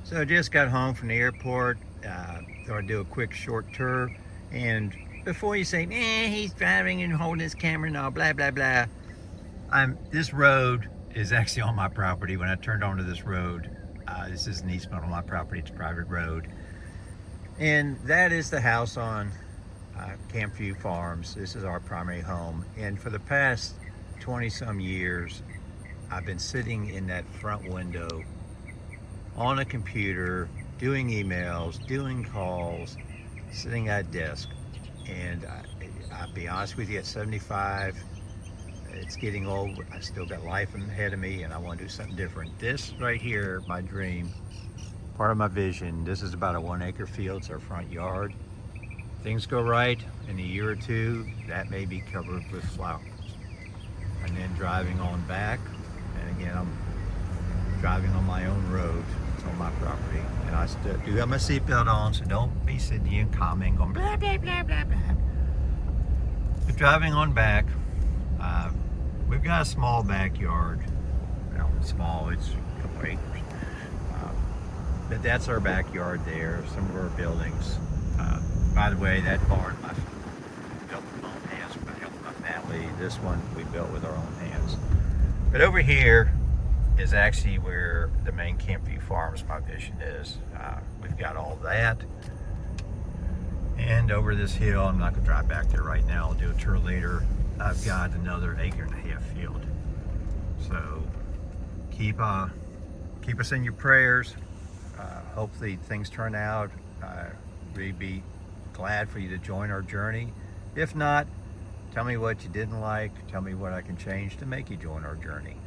So I just got home from the airport. Thought I'd do a quick short tour. And before you say, he's driving and holding his camera and all, blah, blah, blah. This road is actually on my property. When I turned onto this road, this is an easement on my property. It's a private road. And that is the house on Campview Farms. This is our primary home. And for the past 20 some years, I've been sitting in that front window on a computer, doing emails, doing calls, sitting at a desk. And I'll be honest with you, at 75, it's getting old. I still got life ahead of me and I want to do something different. This right here, my dream, part of my vision, this is about a 1 acre field. It's our front yard. Things go right, in a year or two, that may be covered with flowers. And then driving on back, and again, I'm driving on my own road. It's on my property. And I still do have my seatbelt on, so don't be sitting here and commenting, going blah, blah, blah, blah, blah. But driving on back, we've got a small backyard. Well, small, it's a couple acres. But that's our backyard there, some of our buildings. By the way, that barn I built with my own hands with the help of my family. This one we built with our own hands. But over here is actually where the main Campview Farms, my vision is. We've got all that. And over this hill, I'm not gonna drive back there right now, I'll do a tour later. I've got another 1.5 acre field. So keep us in your prayers. Hopefully things turn out. Really be glad for you to join our journey. If not, tell me what you didn't like. Tell me what I can change to make you join our journey.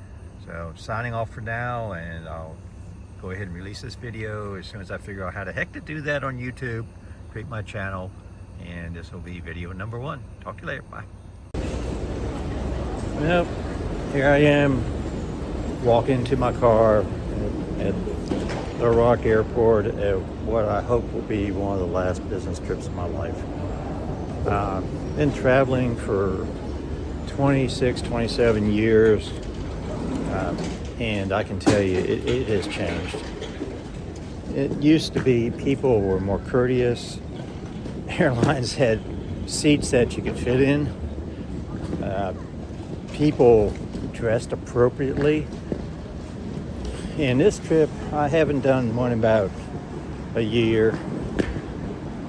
So signing off for now, and I'll go ahead and release this video as soon as I figure out how the heck to do that on YouTube, create my channel, and this will be video number 1. Talk to you later. Bye. Well, here I am walking to my car at the Rock Airport at what I hope will be one of the last business trips of my life. Been traveling for 26, 27 years, and I can tell you it has changed. It used to be people were more courteous. Airlines had seats that you could fit in. People dressed appropriately. And this trip, I haven't done one in about a year.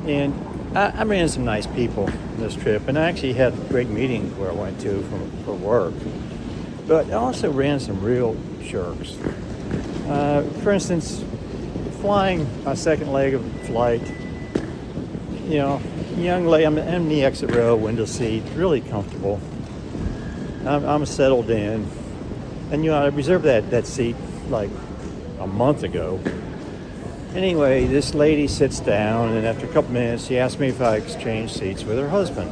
And I ran some nice people this trip, and I actually had great meetings where I went to for work. But I also ran some real jerks. For instance, flying my second leg of the flight, you know, young lady, I'm in the exit row, window seat, really comfortable. I'm settled in. And, you know, I reserved that seat like a month ago. Anyway, this lady sits down, and after a couple minutes, she asked me if I exchanged seats with her husband.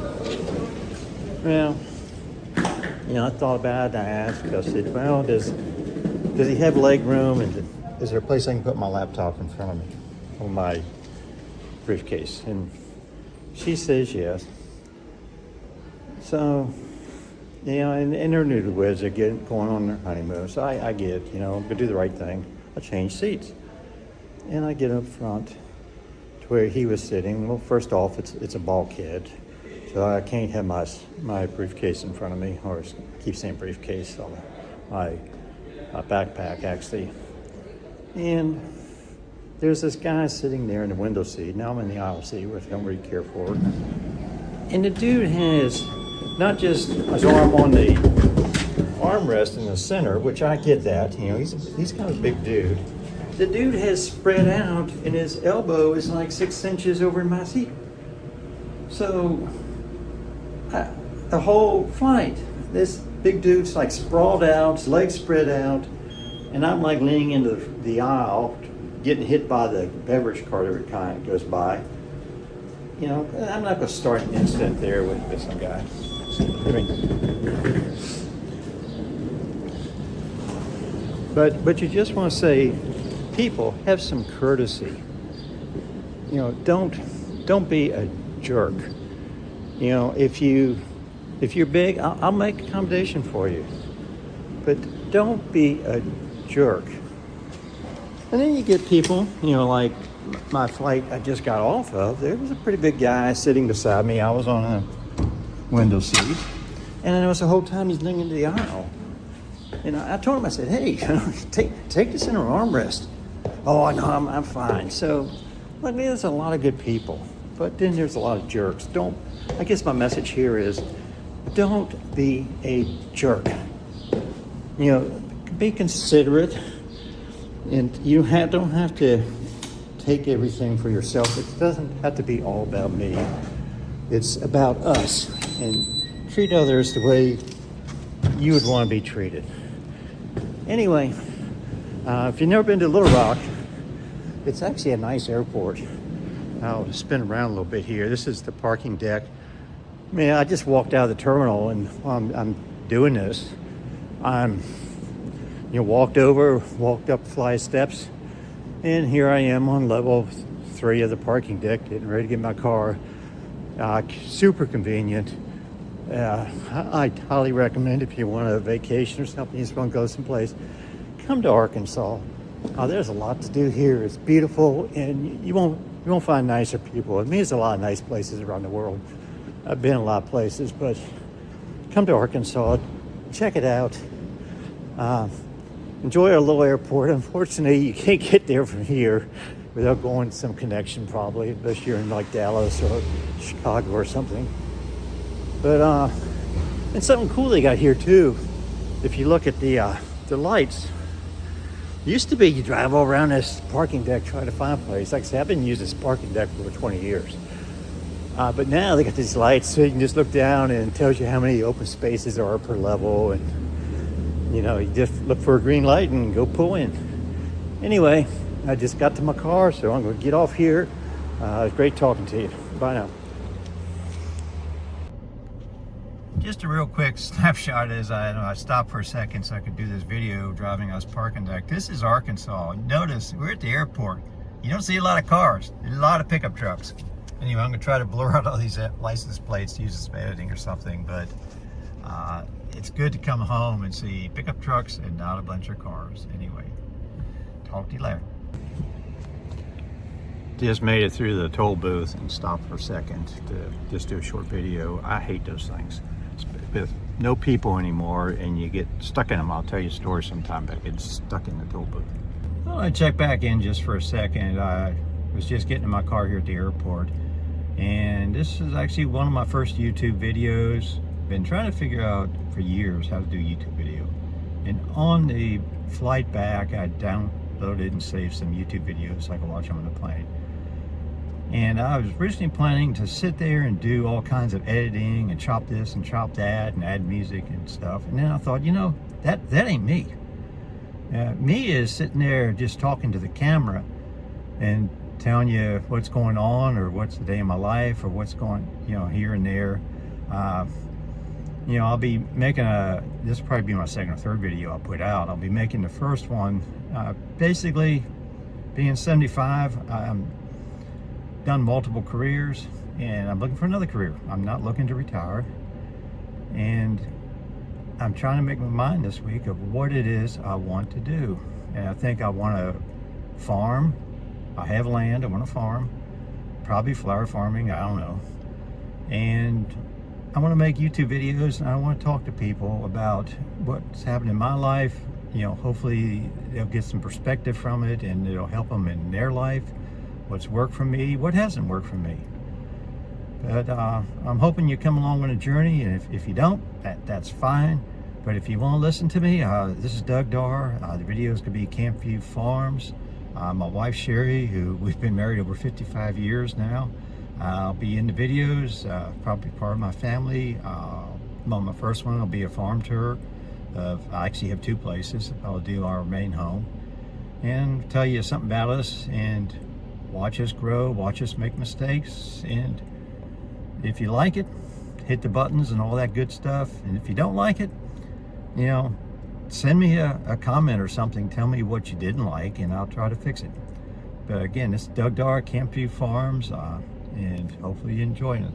Well, you know, I thought about it, and I asked, I said, well, does he have leg room, and is there a place I can put my laptop in front of me, on my briefcase? And she says yes. So, you know, and they're new to the woods, they're going on their honeymoon, so I get, you know, but do the right thing. I change seats. And I get up front to where he was sitting. Well, first off, it's a bulkhead, so I can't have my briefcase in front of me, or I keep saying briefcase on my backpack, actually. And there's this guy sitting there in the window seat. Now I'm in the aisle seat, which I don't really care for. And the dude has not just his arm on the armrest in the center, which I get that, you know, he's kind of a big dude. The dude has spread out, and his elbow is like 6 inches over my seat. So the whole flight, this big dude's like sprawled out, his legs spread out, and I'm like leaning into the aisle, getting hit by the beverage cart every time it goes by. You know, I'm not going to start an incident there with some guy. But you just want to say, people, have some courtesy. You know, don't be a jerk. You know, if you're big, I'll make accommodation for you. But don't be a jerk. And then you get people, like my flight I just got off of, there was a pretty big guy sitting beside me. I was on a window seat. And then it was the whole time he's leaning into the aisle. And I told him, I said, hey, take the center armrest. Oh, no, I'm fine. So, look, there's a lot of good people. But then there's a lot of jerks. I guess my message here is, don't be a jerk. Be considerate. And you don't have to take everything for yourself. It doesn't have to be all about me. It's about us. And treat others the way you would want to be treated. Anyway, if you've never been to Little Rock, it's actually a nice airport. I'll spin around a little bit here. This is the parking deck. Man, I just walked out of the terminal, and while I'm doing this, walked up flight of steps, and here I am on level 3 of the parking deck, getting ready to get my car. Super convenient. I highly recommend, if you want a vacation or something, you just want to go someplace, come to Arkansas. There's a lot to do here. It's beautiful, and you won't find nicer people. I mean, there's a lot of nice places around the world. I've been a lot of places, but come to Arkansas, check it out. Enjoy our little airport. Unfortunately, you can't get there from here without going to some connection, probably, unless you're in like Dallas or Chicago or something. But and something cool they got here too. If you look at the lights, it used to be you drive all around this parking deck trying to find a place. Like I said, I've been using this parking deck for over 20 years. But now they got these lights, so you can just look down and it tells you how many open spaces there are per level, and you just look for a green light and go pull in. Anyway, I just got to my car, so I'm going to get off here. It's great talking to you. Bye now. Just a real quick snapshot as I stopped for a second so I could do this video driving on this parking deck. This is Arkansas. Notice we're at the airport. You don't see a lot of cars, a lot of pickup trucks. Anyway, I'm going to try to blur out all these license plates to use this for editing or something, but it's good to come home and see pickup trucks and not a bunch of cars. Anyway, talk to you later. Just made it through the toll booth and stopped for a second to just do a short video. I hate those things. With no people anymore and you get stuck in them. I'll tell you a story sometime, but I get stuck in the toll booth. Well, I checked back in just for a second. I was just getting in my car here at the airport, and this is actually one of my first YouTube videos. Been trying to figure out for years how to do YouTube video, and on the flight back I downloaded and saved some YouTube videos so I could watch them on the plane. And I was originally planning to sit there and do all kinds of editing and chop this and chop that and add music and stuff. And then I thought, that ain't me. Me is sitting there just talking to the camera and telling you what's going on, or what's the day of my life, or what's going, here and there. I'll be making this will probably be my second or third video I'll put out. I'll be making the first one, basically being 75, I'm done multiple careers and I'm looking for another career. I'm not looking to retire, and I'm trying to make my mind this week of what it is I want to do. And I think I want to farm. I have land, I want to farm, probably flower farming, I don't know. And I want to make YouTube videos, and I want to talk to people about what's happened in my life. Hopefully they'll get some perspective from it, and it'll help them in their life. What's worked for me, what hasn't worked for me. But I'm hoping you come along on a journey, and if you don't, that's fine. But if you want to listen to me, this is Doug Dar. The videos could be Campview Farms. My wife Sherry, who we've been married over 55 years now. I'll be in the videos, probably part of my family. On my first one, I'll be a farm tour. I actually have 2 places. I'll do our main home and tell you something about us, and watch us grow, watch us make mistakes. And if you like it, hit the buttons and all that good stuff. And if you don't like it, send me a comment or something. Tell me what you didn't like, and I'll try to fix it. But again, this is Doug Dar, Campview Farms, and hopefully you're enjoying it.